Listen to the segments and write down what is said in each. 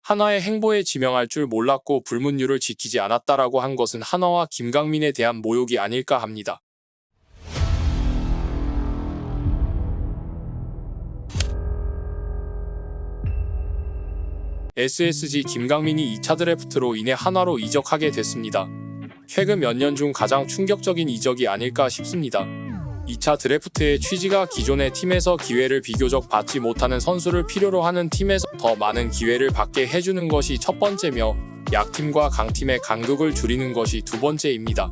한화의 행보에 지명할 줄 몰랐고 불문율을 지키지 않았다라고 한 것은 한화와 김강민에 대한 모욕이 아닐까 합니다. SSG 김강민이 2차 드래프트로 인해 한화로 이적하게 됐습니다. 최근 몇 년 중 가장 충격적인 이적이 아닐까 싶습니다. 2차 드래프트의 취지가 기존의 팀에서 기회를 비교적 받지 못하는 선수를 필요로 하는 팀에서 더 많은 기회를 받게 해주는 것이 첫 번째며 약팀과 강팀의 간극을 줄이는 것이 두 번째입니다.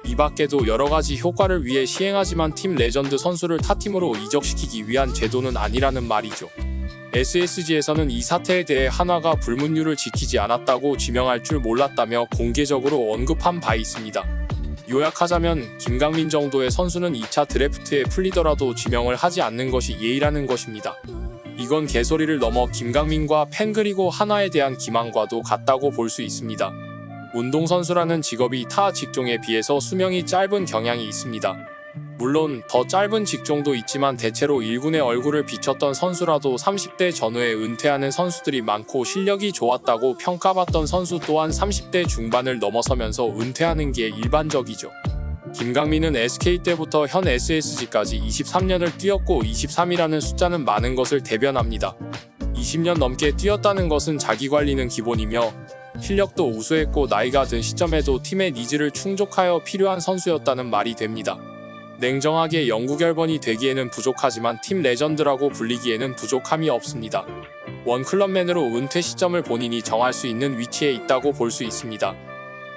이 밖에도 여러 가지 효과를 위해 시행하지만 팀 레전드 선수를 타팀으로 이적시키기 위한 제도는 아니라는 말이죠. SSG에서는 이 사태에 대해 한화가 불문율을 지키지 않았다고 지명할 줄 몰랐다며 공개적으로 언급한 바 있습니다. 요약하자면 김강민 정도의 선수는 2차 드래프트에 풀리더라도 지명을 하지 않는 것이 예의라는 것입니다. 이건 개소리를 넘어 김강민과 팬 그리고 한화에 대한 기망과도 같다고 볼 수 있습니다. 운동선수라는 직업이 타 직종에 비해서 수명이 짧은 경향이 있습니다. 물론 더 짧은 직종도 있지만 대체로 1군의 얼굴을 비췄던 선수라도 30대 전후에 은퇴하는 선수들이 많고 실력이 좋았다고 평가받던 선수 또한 30대 중반을 넘어서면서 은퇴하는 게 일반적이죠. 김강민은 SK 때부터 현 SSG까지 23년을 뛰었고 23이라는 숫자는 많은 것을 대변합니다. 20년 넘게 뛰었다는 것은 자기관리는 기본이며 실력도 우수했고 나이가 든 시점에도 팀의 니즈를 충족하여 필요한 선수였다는 말이 됩니다. 냉정하게 영구 결번이 되기에는 부족하지만 팀 레전드라고 불리기에는 부족함이 없습니다. 원클럽맨으로 은퇴 시점을 본인이 정할 수 있는 위치에 있다고 볼 수 있습니다.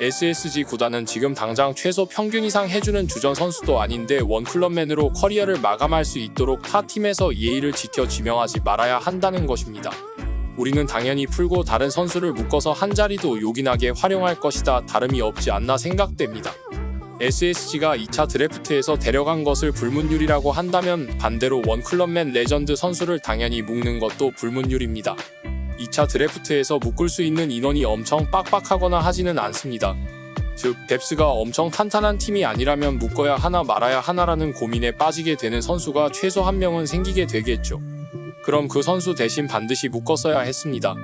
SSG 구단은 지금 당장 최소 평균 이상 해주는 주전 선수도 아닌데 원클럽맨으로 커리어를 마감할 수 있도록 타 팀에서 예의를 지켜 지명하지 말아야 한다는 것입니다. 우리는 당연히 풀고 다른 선수를 묶어서 한 자리도 요긴하게 활용할 것이다 다름이 없지 않나 생각됩니다. SSG가 2차 드래프트에서 데려간 것을 불문율이라고 한다면 반대로 원클럽맨 레전드 선수를 당연히 묶는 것도 불문율입니다. 2차 드래프트에서 묶을 수 있는 인원이 엄청 빡빡하거나 하지는 않습니다. 즉 뎁스가 엄청 탄탄한 팀이 아니라면 묶어야 하나 말아야 하나라는 고민에 빠지게 되는 선수가 최소 한 명은 생기게 되겠죠. 그럼 그 선수 대신 반드시 묶었어야 했습니다.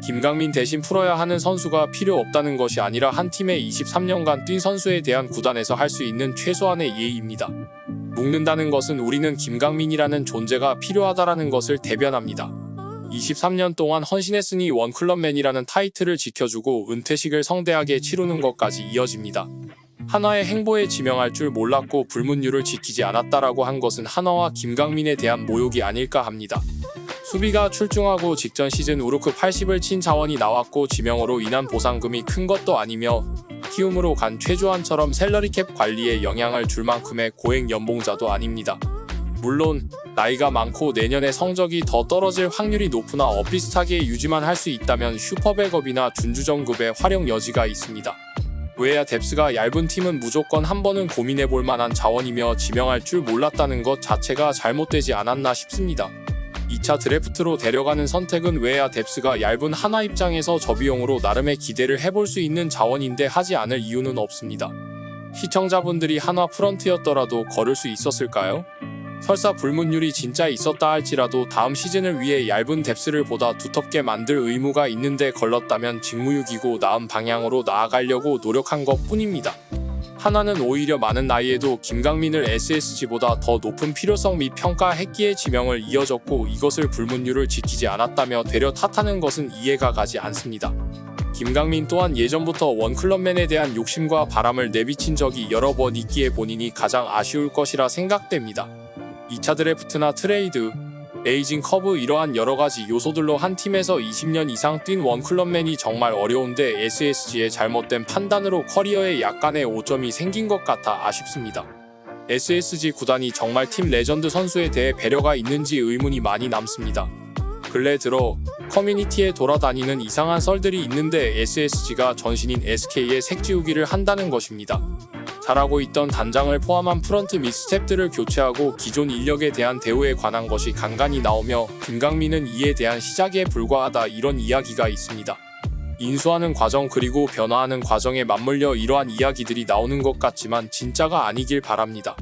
김강민 대신 풀어야 하는 선수가 필요 없다는 것이 아니라 한 팀에 23년간 뛴 선수에 대한 구단에서 할 수 있는 최소한의 예의입니다. 묶는다는 것은 우리는 김강민이라는 존재가 필요하다라는 것을 대변합니다. 23년 동안 헌신했으니 원클럽맨이라는 타이틀을 지켜주고 은퇴식을 성대하게 치르는 것까지 이어집니다. 한화의 행보에 지명할 줄 몰랐고 불문율을 지키지 않았다라고 한 것은 한화와 김강민에 대한 모욕이 아닐까 합니다. 수비가 출중하고 직전 시즌 우르크 80을 친 자원이 나왔고 지명으로 인한 보상금이 큰 것도 아니며 키움으로 간 최주환처럼 셀러리캡 관리에 영향을 줄 만큼의 고액 연봉자도 아닙니다. 물론 나이가 많고 내년에 성적이 더 떨어질 확률이 높으나 엇비슷하게 유지만 할 수 있다면 슈퍼백업이나 준주전급의 활용 여지가 있습니다. 외야 뎁스가 얇은 팀은 무조건 한 번은 고민해볼 만한 자원이며 지명할 줄 몰랐다는 것 자체가 잘못되지 않았나 싶습니다. 2차 드래프트로 데려가는 선택은 외야 뎁스가 얇은 한화 입장에서 저비용으로 나름의 기대를 해볼 수 있는 자원인데 하지 않을 이유는 없습니다. 시청자분들이 한화 프런트였더라도 걸을 수 있었을까요? 설사 불문율이 진짜 있었다 할지라도 다음 시즌을 위해 얇은 뎁스를 보다 두텁게 만들 의무가 있는데 걸렀다면 직무유기고 나은 방향으로 나아가려고 노력한 것 뿐입니다. 한화는 오히려 많은 나이에도 김강민을 SSG보다 더 높은 필요성 및 평가했기에 지명을 이어졌고 이것을 불문율을 지키지 않았다며 되려 탓하는 것은 이해가 가지 않습니다. 김강민 또한 예전부터 원클럽맨에 대한 욕심과 바람을 내비친 적이 여러 번 있기에 본인이 가장 아쉬울 것이라 생각됩니다. 2차 드래프트나 트레이드, 에이징 커브 이러한 여러가지 요소들로 한 팀에서 20년 이상 뛴 원클럽맨이 정말 어려운데 SSG의 잘못된 판단으로 커리어에 약간의 오점이 생긴 것 같아 아쉽습니다. SSG 구단이 정말 팀 레전드 선수에 대해 배려가 있는지 의문이 많이 남습니다. 근래 들어 커뮤니티에 돌아다니는 이상한 썰들이 있는데 SSG가 전신인 SK에 색지우기를 한다는 것입니다. 잘하고 있던 단장을 포함한 프런트 및 스텝들을 교체하고 기존 인력에 대한 대우에 관한 것이 간간히 나오며 김강민은 이에 대한 시작에 불과하다 이런 이야기가 있습니다. 인수하는 과정 그리고 변화하는 과정에 맞물려 이러한 이야기들이 나오는 것 같지만 진짜가 아니길 바랍니다.